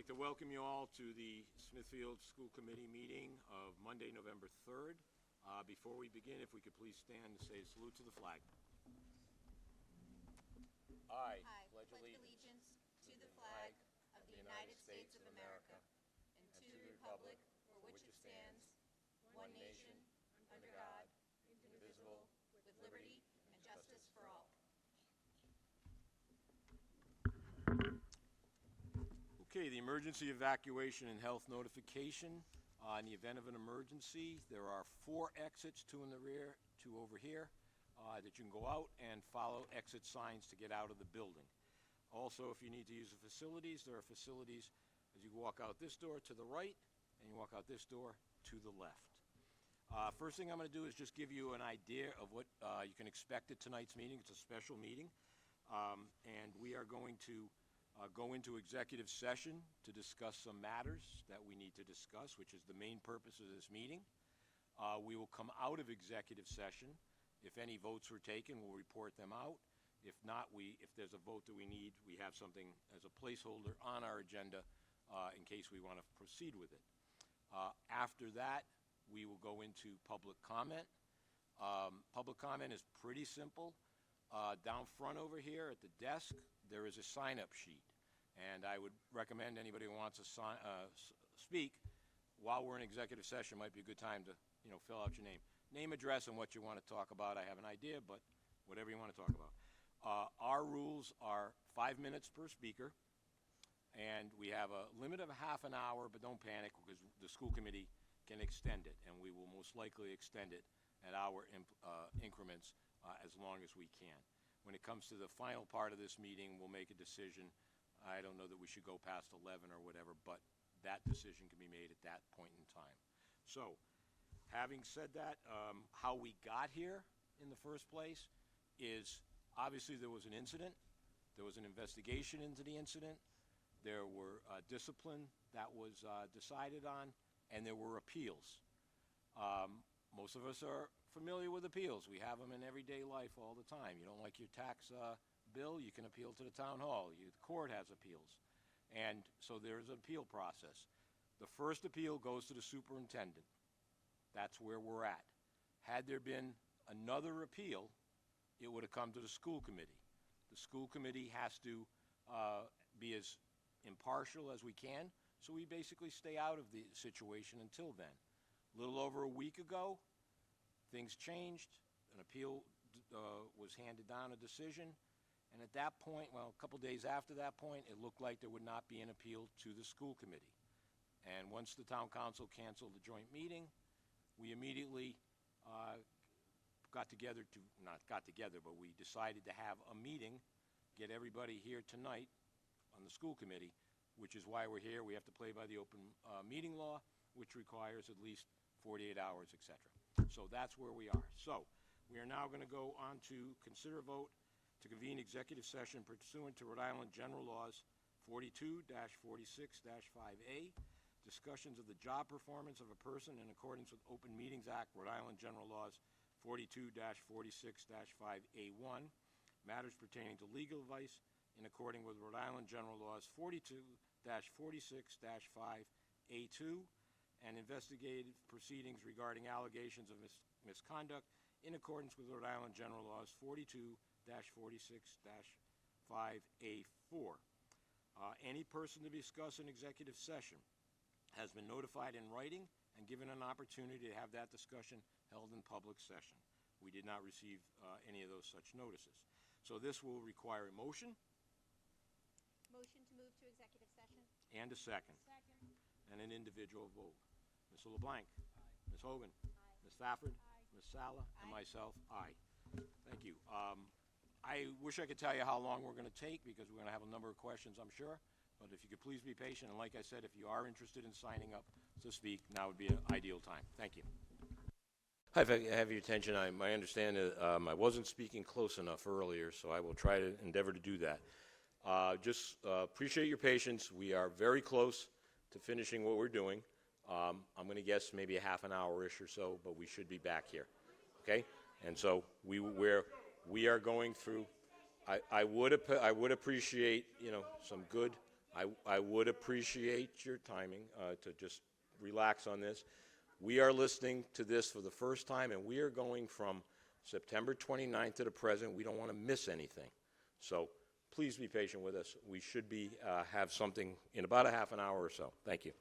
like to welcome you all to the Smithfield School Committee meeting of Monday, November 3rd. Before we begin, if we could please stand and say a salute to the flag. I pledge allegiance to the flag of the United States of America and to the republic for which it stands, one nation, under God, indivisible, with liberty and justice for all. Okay, the emergency evacuation and health notification. In the event of an emergency, there are 4 exits, 2 in the rear, 2 over here, that you can go out and follow exit signs to get out of the building. Also, if you need to use the facilities, there are facilities as you walk out this door to the right and you walk out this door to the left. First thing I'm going to do is just give you an idea of what you can expect at tonight's meeting. It's a special meeting, and we are going to go into executive session to discuss some matters that we need to discuss, which is the main purpose of this meeting. We will come out of executive session. If any votes were taken, we'll report them out. If not, if there's a vote that we need, we have something as a placeholder on our agenda in case we want to proceed with it. After that, we will go into public comment. Public comment is pretty simple. Down front over here at the desk, there is a sign-up sheet, and I would recommend anybody who wants to speak while we're in executive session might be a good time to, fill out your name, address, and what you want to talk about. I have an idea, but whatever you want to talk about. Our rules are 5 minutes per speaker, and we have a limit of a half an hour, but don't panic because the school committee can extend it, and we will most likely extend it at our increments as long as we can. When it comes to the final part of this meeting, we'll make a decision. I don't know that we should go past 11 or whatever, but that decision can be made at that point in time. So, having said that, how we got here in the first place is obviously there was an incident. There was an investigation into the incident. There were discipline that was decided on, and there were appeals. Most of us are familiar with appeals. We have them in everyday life all the time. You don't like your tax bill, you can appeal to the town hall. The court has appeals. And so there's an appeal process. The first appeal goes to the superintendent. That's where we're at. Had there been another appeal, it would have come to the school committee. The school committee has to be as impartial as we can, so we basically stay out of the situation until then. A little over a week ago, things changed. An appeal was handed down, a decision, and at that point, well, a couple days after that point, it looked like there would not be an appeal to the school committee. And once the town council canceled the joint meeting, we immediately but we decided to have a meeting, get everybody here tonight on the school committee, which is why we're here. We have to play by the open meeting law, which requires at least 48 hours, etc. So that's where we are. So we are now going to go on to consider a vote to convene executive session pursuant to Rhode Island General Laws 42-46-5A, discussions of the job performance of a person in accordance with Open Meetings Act, Rhode Island General Laws 42-46-5A1, matters pertaining to legal advice in accordance with Rhode Island General Laws 42-46-5A2, and investigative proceedings regarding allegations of misconduct in accordance with Rhode Island General Laws 42-46-5A4. Any person to be discussed in executive session has been notified in writing and given an opportunity to have that discussion held in public session. We did not receive any of those such notices. So this will require a motion. Motion to move to executive session. And a second. Second. And an individual vote. Mr. LeBlanc. Aye. Ms. Hogan. Aye. Ms. Stafford. Aye. Ms. Sala. Aye. And myself, aye. Thank you. I wish I could tell you how long we're going to take because we're going to have a number of questions, I'm sure. But if you could please be patient, and like I said, if you are interested in signing up to speak, now would be an ideal time. Thank you. Hi, if I have your attention, I understand that I wasn't speaking close enough earlier, so I will try to endeavor to do that. Just appreciate your patience. We are very close to finishing what we're doing. I'm going to guess maybe a half an hour-ish or so, but we should be back here. Okay? And so we are going through. I would appreciate some good I would appreciate your timing to just relax on this. We are listening to this for the first time, and we are going from September 29th to the present. We don't want to miss anything. So please be patient with us. We should have something in about a half an hour or so. Thank you.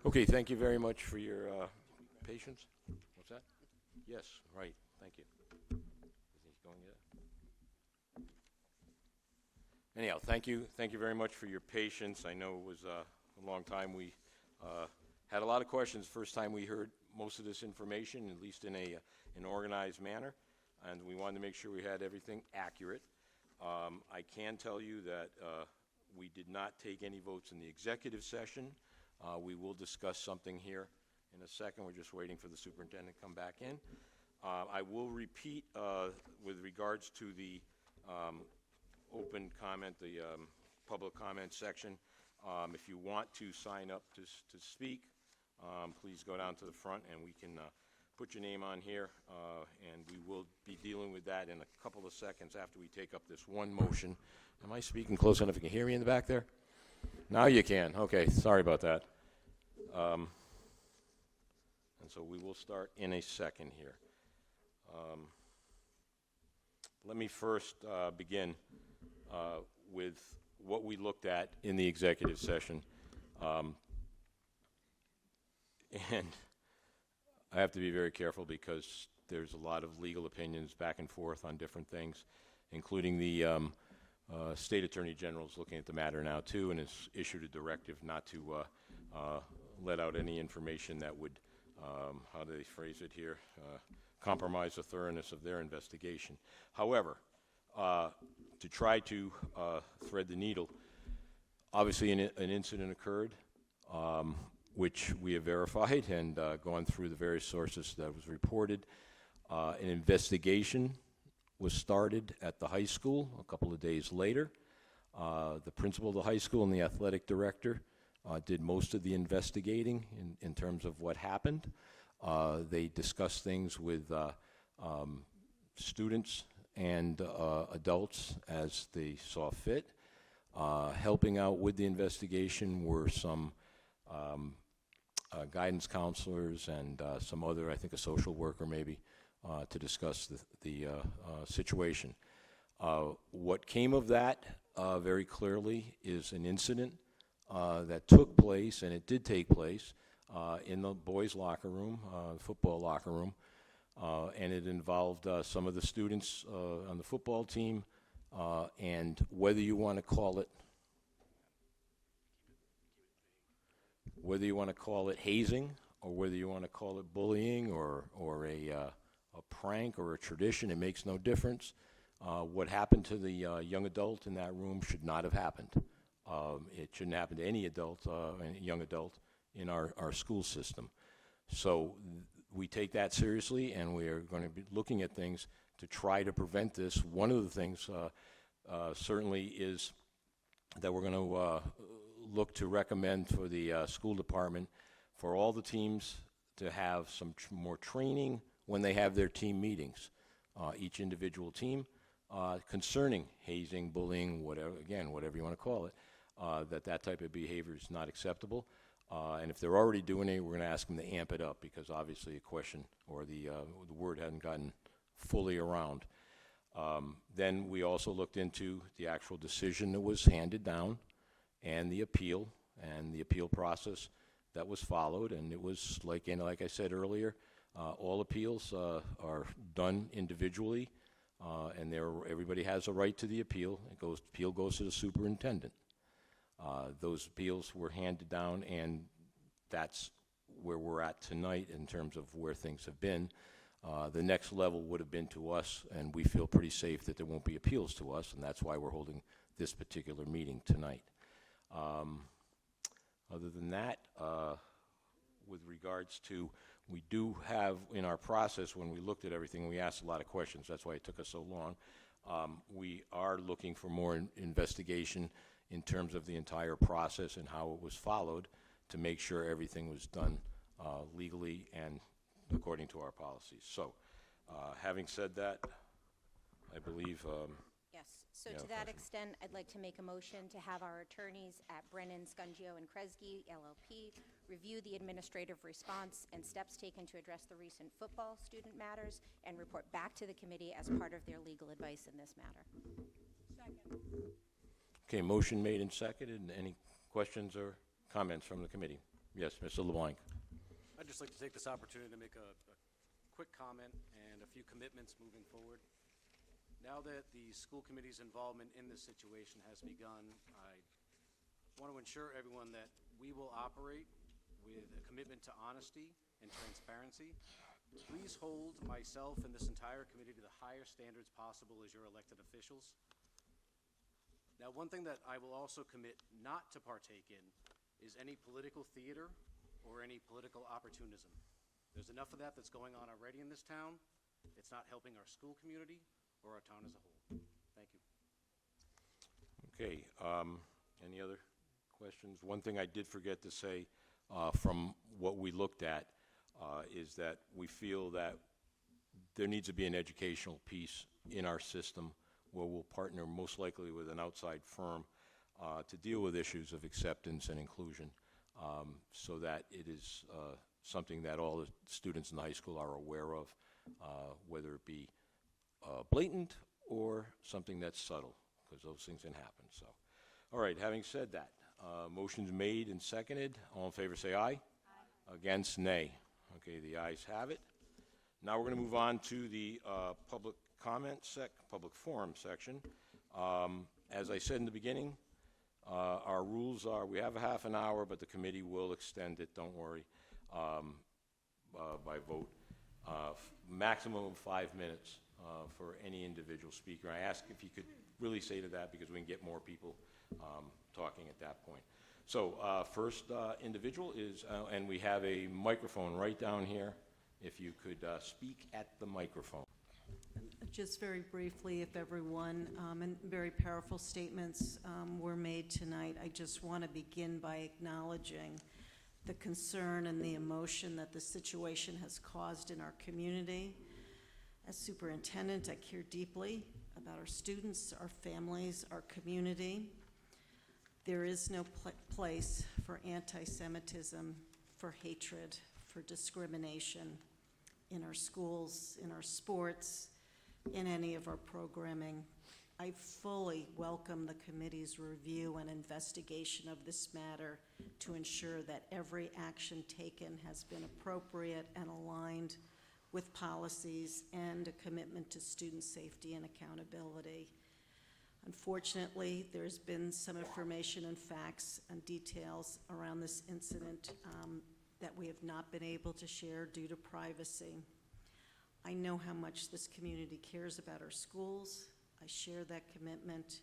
Okay, thank you very much for your patience. What's that? Yes, right. Thank you. Is he going yet? Anyhow, thank you. Thank you very much for your patience. I know it was a long time. We had a lot of questions the first time we heard most of this information, at least in an organized manner, and we wanted to make sure we had everything accurate. I can tell you that we did not take any votes in the executive session. We will discuss something here in a second. We're just waiting for the superintendent to come back in. I will repeat with regards to the open comment, the public comment section. If you want to sign up to speak, please go down to the front and we can put your name on here, and we will be dealing with that in a couple of seconds after we take up this one motion. Am I speaking close enough? You can hear me in the back there? Now you can. Okay, sorry about that. And so we will start in a second here. Let me first begin with what we looked at in the executive session. And I have to be very careful because there's a lot of legal opinions back and forth on different things, including the State Attorney General's looking at the matter now too, and has issued a directive not to let out any information that would, how do they phrase it here, compromise the thoroughness of their investigation. However, to try to thread the needle, obviously an incident occurred, which we have verified and gone through the various sources that was reported. An investigation was started at the high school a couple of days later. The principal of the high school and the athletic director did most of the investigating in terms of what happened. They discussed things with students and adults as they saw fit. Helping out with the investigation were some guidance counselors and some other, I think a social worker maybe, to discuss the situation. What came of that very clearly is an incident that took place, and it did take place, in the boys' locker room, football locker room, and it involved some of the students on the football team, and whether you want to call it hazing, or whether you want to call it bullying, or a prank or a tradition, it makes no difference. What happened to the young adult in that room should not have happened. It shouldn't happen to any adult, young adult in our school system. So we take that seriously, and we are going to be looking at things to try to prevent this. One of the things certainly is that we're going to look to recommend for the school department for all the teams to have some more training when they have their team meetings, each individual team, concerning hazing, bullying, whatever you want to call it, that type of behavior is not acceptable. And if they're already doing it, we're going to ask them to amp it up, because obviously a question or the word hadn't gotten fully around. Then we also looked into the actual decision that was handed down and the appeal process that was followed, and it was like I said earlier, all appeals are done individually, and everybody has a right to the appeal. Appeal goes to the superintendent. Those appeals were handed down, and that's where we're at tonight in terms of where things have been. The next level would have been to us, and we feel pretty safe that there won't be appeals to us, and that's why we're holding this particular meeting tonight. Other than that, with regards to, we do have in our process, when we looked at everything, we asked a lot of questions. That's why it took us so long. We are looking for more investigation in terms of the entire process and how it was followed to make sure everything was done legally and according to our policies. So, having said that, I believe... Yes, so Yeah, to that question. extent, I'd like to make a motion to have our attorneys at Brennan, Scungio, and Kresge LLP review the administrative response and steps taken to address the recent football student matters and report back to the committee as part of their legal advice in this matter. Okay, motion made and seconded. Any questions or comments from the committee? Yes, Mr. LeBlanc. I'd just like to take this opportunity to make a quick comment and a few commitments moving forward. Now that the school committee's involvement in this situation has begun, I want to ensure everyone that we will operate with a commitment to honesty and transparency. Please hold myself and this entire committee to the highest standards possible as your elected officials. Now, one thing that I will also commit not to partake in is any political theater or any political opportunism. There's enough of that that's going on already in this town. It's not helping our school community or our town as a whole. Thank you. Okay, any other questions? One thing I did forget to say from what we looked at is that we feel that there needs to be an educational piece in our system where we'll partner most likely with an outside firm to deal with issues of acceptance and inclusion, so that it is something that all the students in the high school are aware of, whether it be blatant or something that's subtle, because those things can happen. So, all right, having said that, motion's made and seconded. All in favor say aye. Aye. Against, nay. Okay, the ayes have it. Now we're going to move on to the public forum section. As I said in the beginning, our rules are we have a half an hour, but the committee will extend it, don't worry, by vote. Maximum of 5 minutes for any individual speaker. I ask if you could really say to that because we can get more people talking at that point. So first individual is, and we have a microphone right down here. If you could speak at the microphone. Just very briefly, if everyone, and very powerful statements were made tonight, I just want to begin by acknowledging the concern and the emotion that the situation has caused in our community. As superintendent, I care deeply about our students, our families, our community. There is no place for anti-Semitism, for hatred, for discrimination in our schools, in our sports, in any of our programming. I fully welcome the committee's review and investigation of this matter to ensure that every action taken has been appropriate and aligned with policies and a commitment to student safety and accountability. Unfortunately, there's been some information and facts and details around this incident that we have not been able to share due to privacy. I know how much this community cares about our schools. I share that commitment.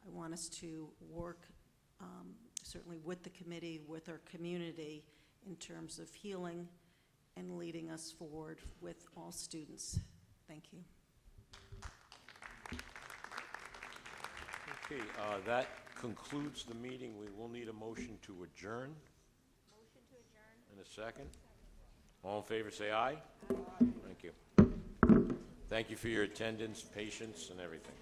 I want us to work certainly with the committee, with our community in terms of healing and leading us forward with all students. Thank you. Okay, that concludes the meeting. We will need a motion to adjourn. Motion to adjourn. In a second. All in favor say aye. Thank you. Thank you for your attendance, patience, and everything.